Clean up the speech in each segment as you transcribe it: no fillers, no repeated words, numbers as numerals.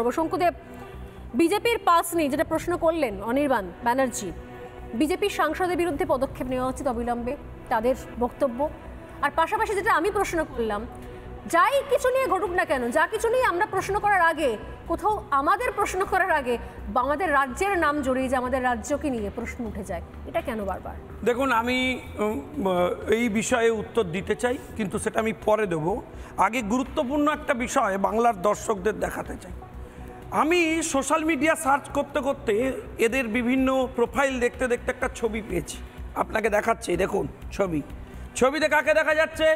সর্বশঙ্কুদেব বিজেপির পাস নেই যেটা প্রশ্ন করলেন অনির্বাণ ব্যানার্জি, বিজেপির সাংসদের বিরুদ্ধে পদক্ষেপ নেওয়া উচিত অবিলম্বে, তাদের বক্তব্য। আর পাশাপাশি যেটা আমি প্রশ্ন করলাম, যাই কিছু নিয়ে ঘটুক না কেন, যা কিছু নিয়ে আমরা প্রশ্ন করার আগে কোথাও আমাদের প্রশ্ন করার আগে আমাদের রাজ্যের নাম জড়িয়ে যায়, আমাদের রাজ্যকে নিয়ে প্রশ্ন উঠে যায়, এটা কেন বারবার? দেখুন, আমি এই বিষয়ে উত্তর দিতে চাই, কিন্তু সেটা আমি পরে দেব। আগে গুরুত্বপূর্ণ একটা বিষয় বাংলার দর্শকদের দেখাতে চাই। আমি সোশ্যাল মিডিয়া সার্চ করতে করতে এদের বিভিন্ন প্রোফাইল দেখতে দেখতে একটা ছবি পেয়েছি, আপনাকে দেখাচ্ছি। দেখুন ছবিতে কাকে দেখা যাচ্ছে?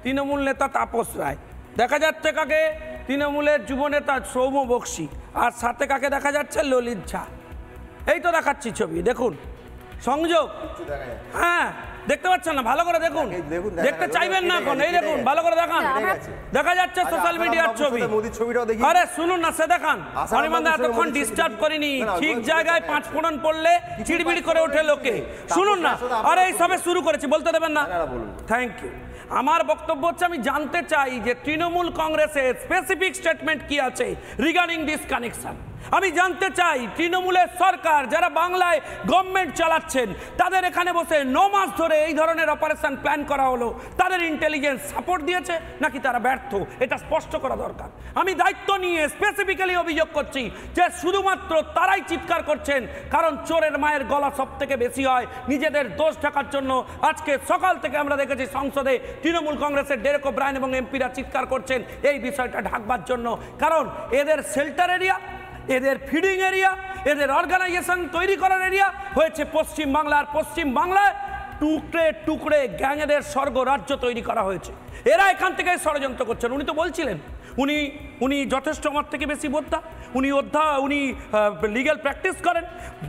তৃণমূল নেতা তাপস রায় দেখা যাচ্ছে। কাকে? তৃণমূলের যুব নেতা সৌম্য বক্সি। আর সাথে কাকে দেখা যাচ্ছে? ললিত ঝা। এই তো দেখাচ্ছি ছবি, দেখুন সংযোগ। হ্যাঁ, দেখতে পাচ্ছেন না? ভালো করে দেখুন, দেখতে চাইবেন না এখন? এই দেখুন, ভালো করে দেখান, দেখা যাচ্ছে সোশ্যাল মিডিয়ার ছবি। আরে শুনুন না, সে দেখান। অনির্বাণ এতক্ষণ ডিস্টার্ব করিনি, ঠিক জায়গায় পাঁচ ফোড়ন পড়লে চিড়বিড় করে ওঠে লোকে। শুনুন না, আরে এই সবে শুরু করেছি, বলতে দেবেন না? Thank you. আমার বক্তব্য হচ্ছে, আমি জানতে চাই যে তৃণমূল কংগ্রেসের স্পেসিফিক স্টেটমেন্ট কি আছে রিগার্ডিং দিস কানেকশন। আমি জানতে চাই তৃণমূলের সরকার যারা বাংলায় গভর্নমেন্ট চালাচ্ছেন, তাদের এখানে বসে 9 মাস ধরে এই ধরনের অপারেশন প্ল্যান করা হলো, তাদের ইন্টেলিজেন্স সাপোর্ট দিয়েছে নাকি তারা ব্যর্থ? এটা স্পষ্ট করা দরকার। আমি দায়িত্ব নিয়ে স্পেসিফিক্যালি অভিযোগ করছি যে শুধুমাত্র তারাই চিৎকার করছেন, কারণ চোরের মায়ের গলা সব থেকে বেশি হয় নিজেদের দোষ ঢাকার জন্য। আজকে সকাল থেকে আমরা দেখেছি সংসদে তৃণমূল কংগ্রেসের ডেরেক ওব্রায়েন এবং এমপিরা চিৎকার করছেন এই বিষয়টা ঢাকবার জন্য, কারণ এদের শেল্টার এরিয়া, এদের ফিডিং এরিয়া, এদের অর্গানাইজেশন তৈরি করার এরিয়া হয়েছে পশ্চিম বাংলার। পশ্চিম বাংলায় টুকরে টুকরে গ্যাংয়েদের স্বর্গ রাজ্য তৈরি করা হয়েছে। এরা এখান থেকে ষড়যন্ত্র করছেন। উনি তো বলছিলেন উনি যথেষ্ট আমার থেকে বেশি বোদ্ধা, উনি লিগ্যাল প্র্যাকটিস করেন।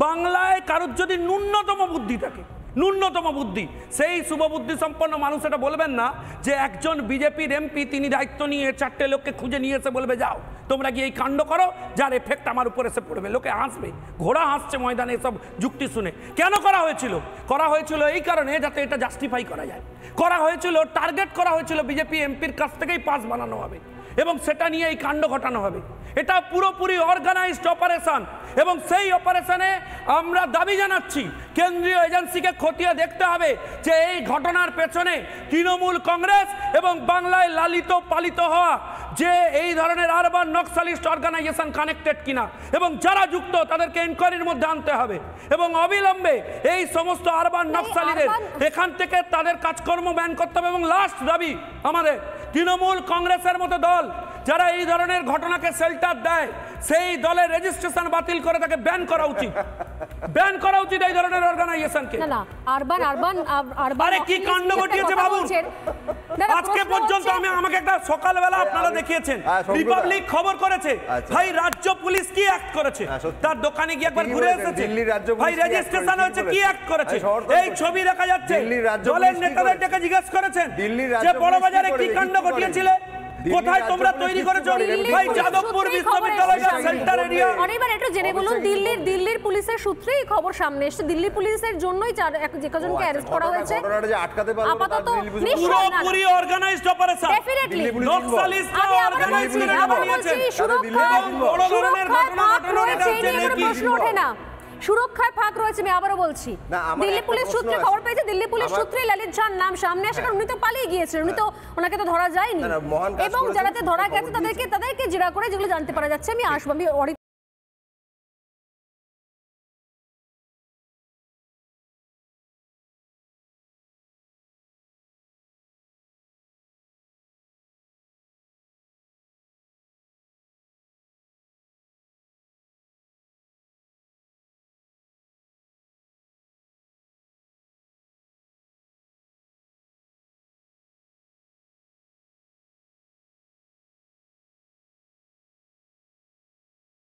বাংলায় কারোর যদি ন্যূনতম বুদ্ধি থাকে, ন্যূনতম বুদ্ধি, সেই শুভবুদ্ধি সম্পন্ন মানুষ এটা বলবেন না যে একজন বিজেপির এমপি তিনি দায়িত্ব নিয়ে 4টে লোককে খুঁজে নিয়ে এসে বলবে যাও তোমরা গিয়ে এই কাণ্ড করো, যার এফেক্ট আমার উপর এসে পড়বে। লোকে হাসবে, ঘোড়া হাসছে ময়দানে এসব যুক্তি শুনে। কেন করা হয়েছিল? এই কারণে যাতে এটা জাস্টিফাই করা যায়। করা হয়েছিল, টার্গেট করা হয়েছিল বিজেপি এমপির কাছ থেকেই পাস বানানো হবে এবং সেটা নিয়ে এই কাণ্ড ঘটানো হবে। এটা পুরোপুরি অর্গানাইজড অপারেশন এবং সেই অপারেশনে আমরা দাবি জানাচ্ছি কেন্দ্রীয় এজেন্সিকে খতিয়ে দেখতে হবে যে এই ঘটনার পেছনে তৃণমূল কংগ্রেস এবং বাংলায় লালিত পালিত হওয়া যে এই ধরনের আরবান নক্সালিস্ট অর্গানাইজেশন কানেক্টেড কিনা, এবং যারা যুক্ত তাদেরকে ইনকোয়ারির মধ্যে আনতে হবে এবং অবিলম্বে এই সমস্ত আরবান নক্সালিদের এখান থেকে তাদের কাজকর্ম ব্যান করতে হবে। এবং লাস্ট দাবি আমাদের, তৃণমূল কংগ্রেসের মতো দল যারা এই ধরনের ঘটনাকে শেল্টার দেয়, সেই দলের রেজিস্ট্রেশন বাতিল করে তাকে ব্যান করা উচিত। ব্যান করা উচিত এই ধরনের অর্গানাইজেশনকে। না, আরবান আরে কি কাণ্ড ঘটিয়েছে ভাবুন। আজকে পর্যন্ত আমাকে একটা সকালবেলা আপনারা দেখিয়েছেন, রিপাবলিক খবর করেছে, ভাই রাজ্য পুলিশ কি অ্যাক্ট করেছে, তার দোকানে গিয়ে একবার ঘুরে এসেছে, ভাই রেজিস্ট্রেশন হয়েছে, কি অ্যাক্ট করেছে, এই ছবি দেখা যাচ্ছে। দলের নেতাদের ডেকে জিজ্ঞেস করেছেন যে বড়বাজারে কি কাণ্ড ঘটিয়েছিলে, কোথায় তোমরা তৈরি করেছো? ভাই যাদবপুর বিশ্ববিদ্যালয়ের সেন্টার এরিয়া। অনির্বাণ একটু জেনে বলুন, দিল্লির পুলিশের সূত্রেই খবর সামনে এসেছে, দিল্লি পুলিশের জন্যই যে কজনকে অ্যারেস্ট করা হয়েছে। আপাতত পুরোপুরি অর্গানাইজড অপারেশন, ডেফিনেটলি নক্সালিস্টরা অর্গানাইজ করে বানিয়েছে। প্রশ্ন ওঠে না, সুরক্ষায় ফাঁক রয়েছে। আমি আবারও বলছি, দিল্লি পুলিশ সূত্রে খবর পেয়েছে, দিল্লি পুলিশ সূত্রে ললিত ঝার নাম সামনে আসে, কারণ উনি তো পালিয়ে গিয়েছিলেন, ওনাকে তো ধরা যায়নি, এবং যারাতে ধরা গেছে তাদেরকে জেরা করে যেগুলো জানতে পারা যাচ্ছে। আমি আসবো, আমি